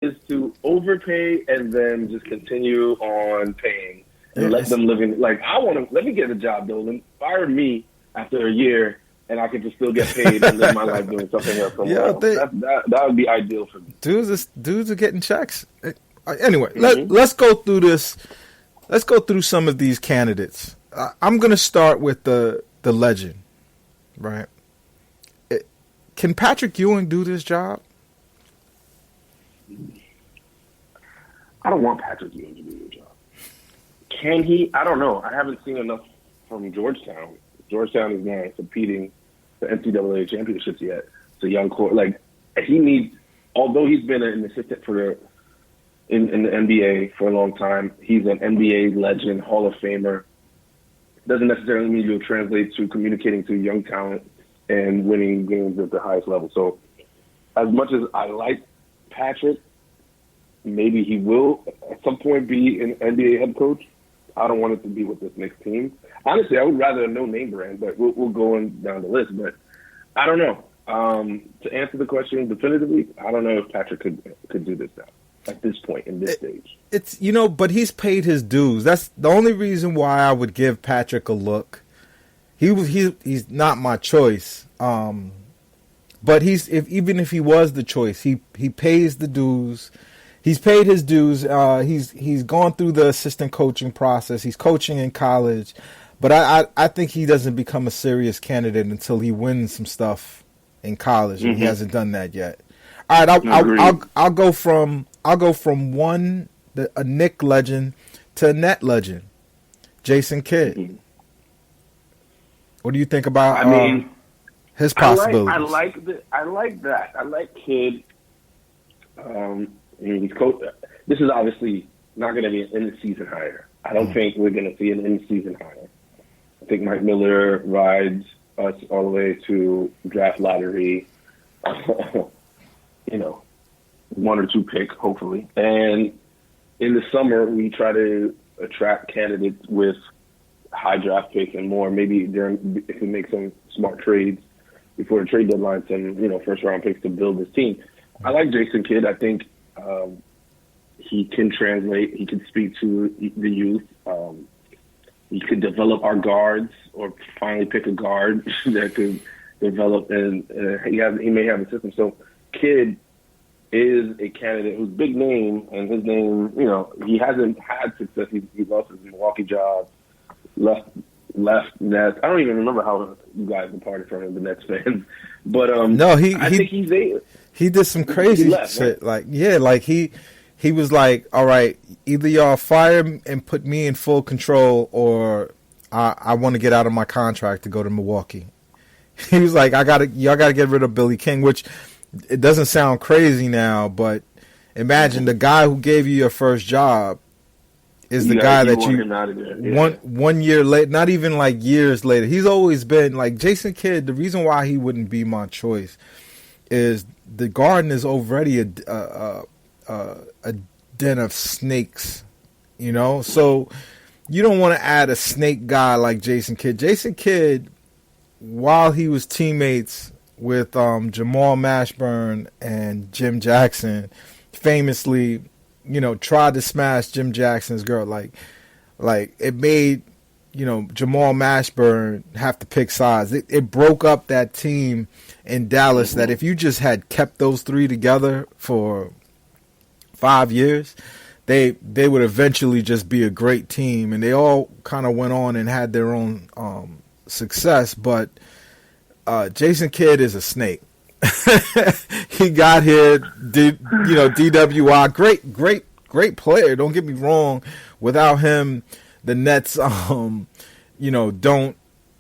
is to overpay and then just continue on paying and let them live in. Like, I want to let me get a job, Dolan. Fire me after a year, and I can just still get paid and live my life doing something else. That would be ideal for me. Dudes are getting checks. Anyway, let's go through this. Let's go through some of these candidates. I'm going to start with the legend, right? Can Patrick Ewing do this job? I don't want Patrick Ewing to do the job. Can he? I don't know. I haven't seen enough from Georgetown. Georgetown is now competing for NCAA championships yet. It's a young core. Like, he needs, although he's been an assistant in the NBA for a long time, he's an NBA legend, Hall of Famer. Doesn't necessarily mean you'll translate to communicating to young talent and winning games at the highest level. So, as much as I like Patrick, maybe he will at some point be an NBA head coach. I don't want it to be with this Knicks team. Honestly, I would rather a no-name brand, but we'll go on down the list. But I don't know. To answer the question definitively, I don't know if Patrick could do this now at this point in this stage. It's but he's paid his dues. That's the only reason why I would give Patrick a look. He's not my choice. But even if he was the choice, he pays the dues. He's paid his dues. He's gone through the assistant coaching process. He's coaching in college, but I think he doesn't become a serious candidate until he wins some stuff in college. And he hasn't done that yet. All right, I'll go from a Knick legend to a net legend, Jason Kidd. Mm-hmm. What do you think about? His possibilities. I like that. I like Kidd. He's coach. This is obviously not going to be an in-the-season hire. I don't think we're going to see an in-the-season hire. I think Mike Miller rides us all the way to draft lottery, 1 or 2 pick, hopefully. And in the summer, we try to attract candidates with high draft picks and more. Maybe if we make some smart trades before the trade deadline, some first-round picks to build this team. I like Jason Kidd. I think he can translate. He can speak to the youth. He could develop our guards, or finally pick a guard that could develop. And he may have a system. So Kidd is a candidate who's big name, and his name, he hasn't had success. He lost his Milwaukee job, left Nets. I don't even remember how you guys departed from him, the Nets fans. But no, I think he's there. He did some crazy shit. Right? He was like, all right, either y'all fire him and put me in full control, or I want to get out of my contract to go to Milwaukee. He was like, y'all gotta get rid of Billy King, which it doesn't sound crazy now, but imagine the guy who gave you your first job is the guy that you one year late, not even like years later. He's always been like Jason Kidd. The reason why he wouldn't be my choice is the Garden is already a den of snakes, So you don't want to add a snake guy like Jason Kidd. Jason Kidd, while he was teammates with Jamal Mashburn and Jim Jackson, famously, tried to smash Jim Jackson's girl. Like it made, Jamal Mashburn have to pick sides. It broke up that team in Dallas that if you just had kept those three together for 5 years, they would eventually just be a great team. And they all kind of went on and had their own success. But Jason Kidd is a snake. He got here, DWI, great player. Don't get me wrong. Without him, the Nets, don't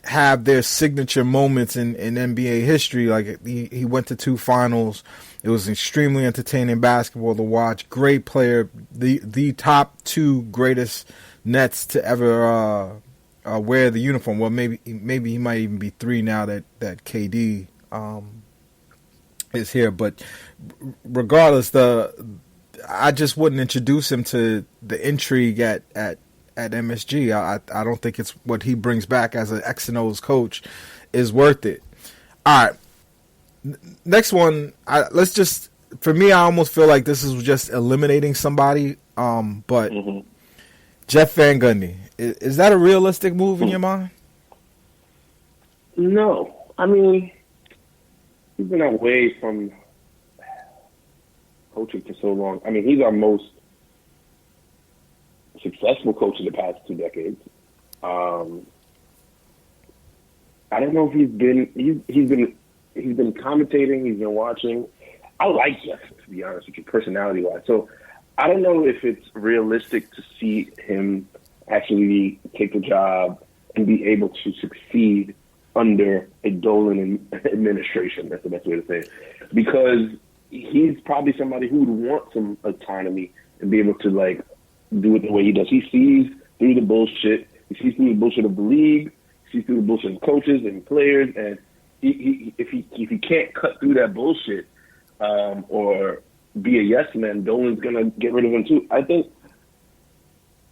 have their signature moments in NBA history. Like he went to 2 finals. It was extremely entertaining basketball to watch. Great player, the top 2 greatest Nets to ever wear the uniform. Well, maybe he might even be 3 now that KD is here. But regardless, I just wouldn't introduce him to the intrigue at MSG. I don't think it's what he brings back as an X and O's coach is worth it. All right, next one. Let's just for me, I almost feel like this is just eliminating somebody. But Jeff Van Gundy, is that a realistic move in your mind? No. I mean, he's been away from coaching for so long. I mean, he's our most successful coach in the past 2 decades. I don't know if he's been commentating, he's been watching. I like Jeff, to be honest with you, personality wise. So I don't know if it's realistic to see him actually take the job and be able to succeed under a Dolan administration. That's the best way to say it. Because he's probably somebody who would want some autonomy and be able to like do it the way he does. He sees through the bullshit. He sees through the bullshit of the league. He sees through the bullshit of coaches and players. And if he can't cut through that bullshit or be a yes man, Dolan's gonna get rid of him too. I think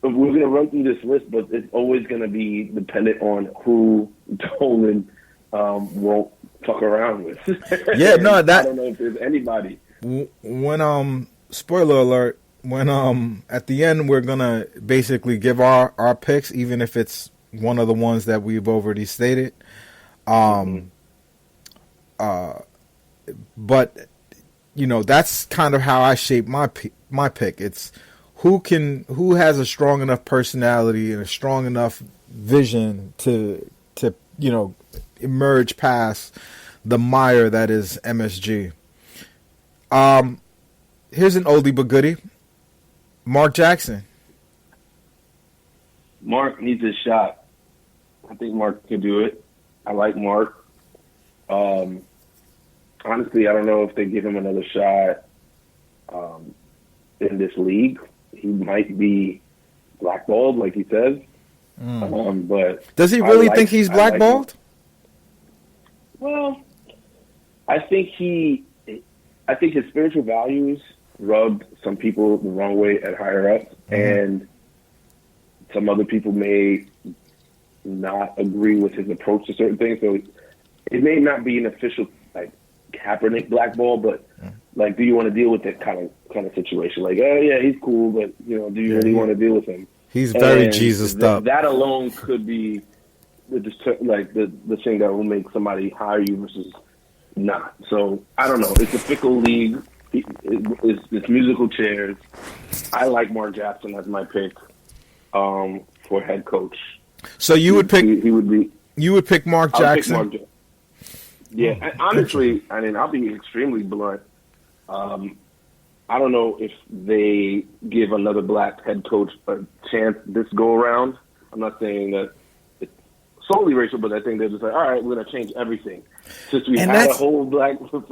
we're gonna run through this list, but it's always gonna be dependent on who Dolan won't fuck around with. Yeah, no, that I don't know if there's anybody. When spoiler alert, when at the end we're gonna basically give our picks, even if it's one of the ones that we've already stated. But you know, that's kind of how I shape my pick. It's who has a strong enough personality and a strong enough vision to you know, emerge past the mire that is MSG. Here's an oldie but goodie. Mark Jackson. Mark needs a shot. I think Mark can do it. I like Mark. Honestly, I don't know if they give him another shot in this league. He might be blackballed, like he says. But does he really think he's blackballed? Well, I think his spiritual values rubbed some people the wrong way at higher ups, and some other people may not agree with his approach to certain things. So it may not be an official like Kaepernick blackball, but like, do you want to deal with that kind of situation? Like, oh yeah, he's cool, but you know, do you really want to deal with him? He's very Jesus up. That alone could be the thing that will make somebody hire you versus not. So I don't know. It's a fickle league. It's musical chairs. I like Mark Jackson as my pick for head coach. So you would pick? He would be. You would pick Mark Jackson? Yeah, honestly, I mean, I'll be extremely blunt. I don't know if they give another black head coach a chance this go around. I'm not saying that it's solely racial, but I think they're just like, all right, we're going to change everything. Since we had a whole black office,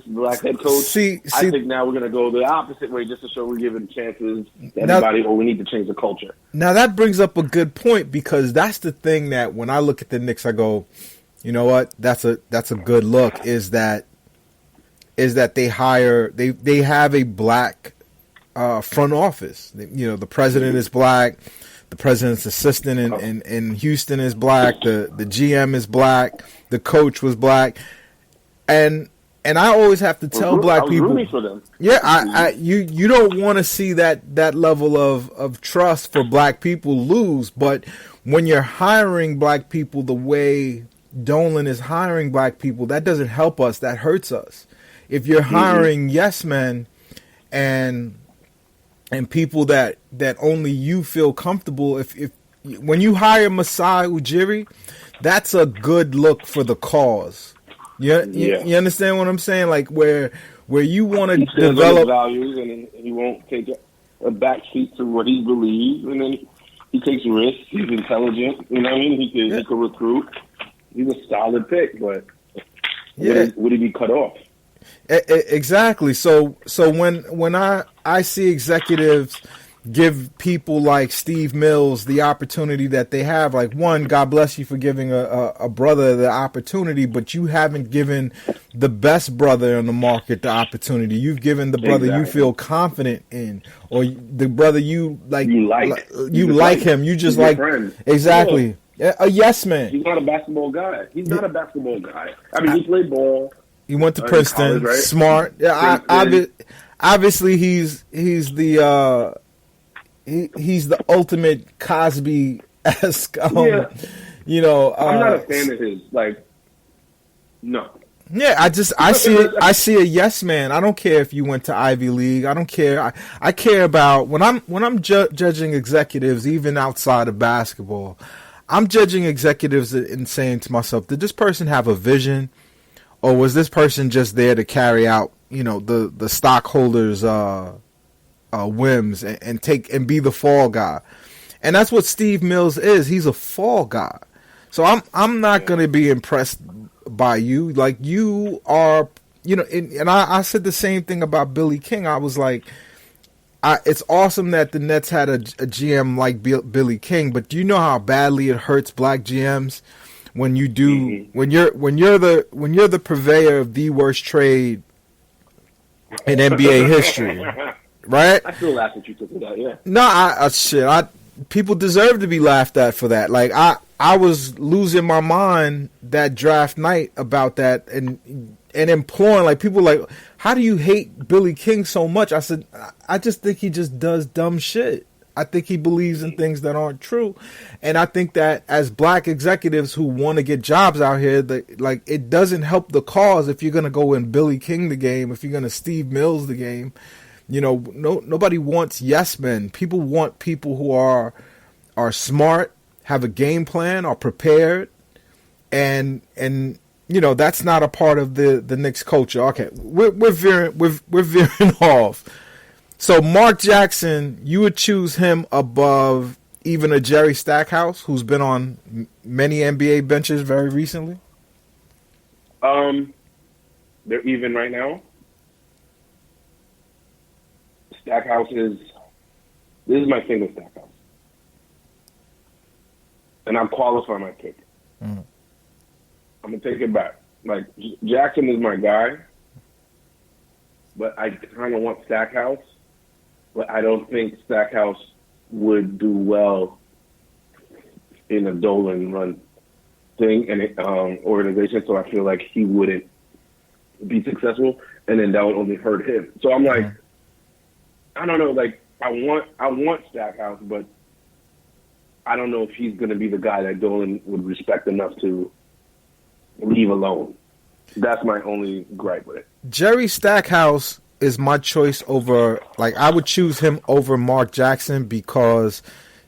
black head coach, I think now we're going to go the opposite way just to show we're giving chances to everybody, or we need to change the culture. Now, that brings up a good point, because that's the thing that when I look at the Knicks, I go, you know what, that's a good look, is that they have a black front office. You know, the president is black, the president's assistant in Houston is black, the GM is black, the coach was black, and I always have to tell black people, for them. Yeah, you don't want to see that level of trust for black people lose, but when you're hiring black people the way Dolan is hiring black people, that doesn't help us, that hurts us. If you're hiring yes men and people that only you feel comfortable, if when you hire Masai Ujiri, that's a good look for the cause. You understand what I'm saying? Like where you want to develop values, and he won't take a backseat to what he believes, and then he takes risks. He's intelligent. You know what I mean? He can recruit. He's a solid pick, but would he be cut off? Exactly. So when I see executives give people like Steve Mills the opportunity that they have, like, one, God bless you for giving a brother the opportunity, but you haven't given the best brother on the market the opportunity. You've given the brother you feel confident in, or the brother you like him. You just like friend. Exactly. Yeah. A yes man. He's not a basketball guy. I mean, he played ball. He went to In Princeton. college, right? Smart. Yeah, obviously he's the ultimate Cosby-esque. Yeah. You know, I'm not a fan of his. Like, no. yeah, I see a yes man. I don't care if you went to Ivy League. I don't care. I care about when I'm judging executives, even outside of basketball. I'm judging executives and saying to myself, did this person have a vision, or was this person just there to carry out, you know, the stockholders' whims and be the fall guy? And that's what Steve Mills is. He's a fall guy. So I'm not going to be impressed by you. Like, you are, you know, and I said the same thing about Billy King. I was like, it's awesome that the Nets had a GM like Billy King, but do you know how badly it hurts black GMs when you do when you're the purveyor of the worst trade in NBA history, right? I still laugh at you because of that. Yeah. No, people deserve to be laughed at for that. Like, I was losing my mind that draft night about that and imploring, like, people like, how do you hate Billy King so much? I said, I just think he just does dumb shit. I think he believes in things that aren't true. And I think that as black executives who want to get jobs out here, like, it doesn't help the cause if you're going to go in Billy King the game, if you're going to Steve Mills the game. You know, nobody wants yes men. People want people who are smart, have a game plan, are prepared, and you know, that's not a part of the Knicks culture. Okay, we're veering off. So Mark Jackson, you would choose him above even a Jerry Stackhouse, who's been on many NBA benches very recently? They're even right now. Stackhouse this is my thing with Stackhouse. And I'm qualifying my pick. Mm-hmm. I'm going to take it back. Like, Jackson is my guy, but I kind of want Stackhouse, but I don't think Stackhouse would do well in a Dolan run thing and organization, so I feel like he wouldn't be successful, and then that would only hurt him. So I'm like, I don't know, like, I want Stackhouse, but I don't know if he's going to be the guy that Dolan would respect enough to leave alone. That's my only gripe with it. Jerry Stackhouse is my choice over, like, I would choose him over Mark Jackson because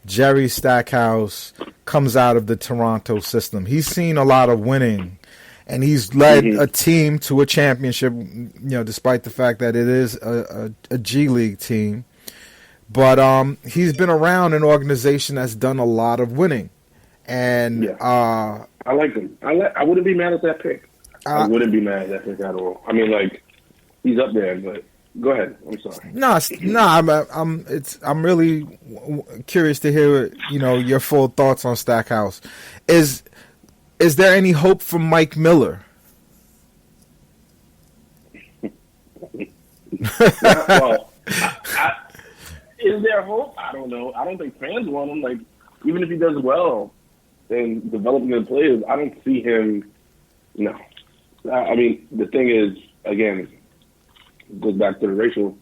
Jerry Stackhouse comes out of the Toronto system. He's seen a lot of winning, and he's led a team to a championship, you know, despite the fact that it is a G League team. But he's been around an organization that's done a lot of winning. And I like him. I wouldn't be mad at that pick. I wouldn't be mad at that pick at all. I mean, like, he's up there, but go ahead. I'm sorry. I'm really curious to hear, you know, your full thoughts on Stackhouse. Is there any hope from Mike Miller? Well, is there hope? I don't know. I don't think fans want him. Like, even if he does well in developing the players, I don't see him. No. I mean, the thing is, again, it goes back to the racial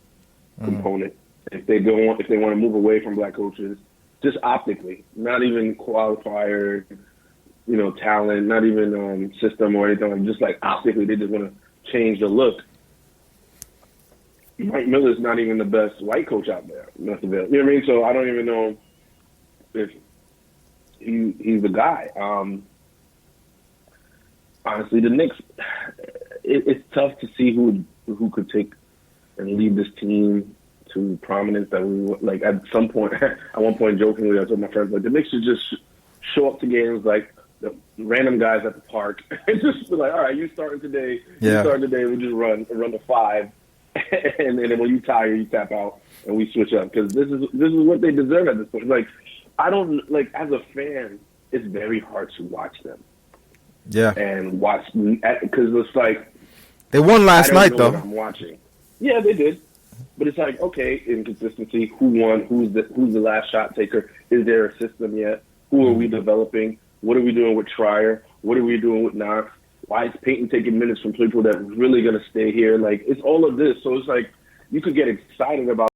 component. If they want to move away from black coaches, just optically, not even qualifier, you know, talent, not even system or anything, just like optically, they just want to change the look. Mike Miller's not even the best white coach out there. You know what I mean? So I don't even know if he's the guy. Honestly, the Knicks, it's tough to see who could take and lead this team to prominence. That we like at some point, at one point, jokingly, I told my friends, like, the Knicks should just show up to games like the random guys at the park and just be like, all right, you starting today. You starting today. We just run to 5. And then when you tire, you tap out, and we switch up because this is what they deserve at this point. Like, I don't like as a fan, it's very hard to watch them. Yeah, and watch because it's like they won last night though. I'm watching. Yeah, they did, but it's like, okay, inconsistency. Who won? Who's the last shot taker? Is there a system yet? Who are we developing? What are we doing with Trier? What are we doing with Knox? Why is Peyton taking minutes from people that are really going to stay here? Like, it's all of this. So it's like you could get excited about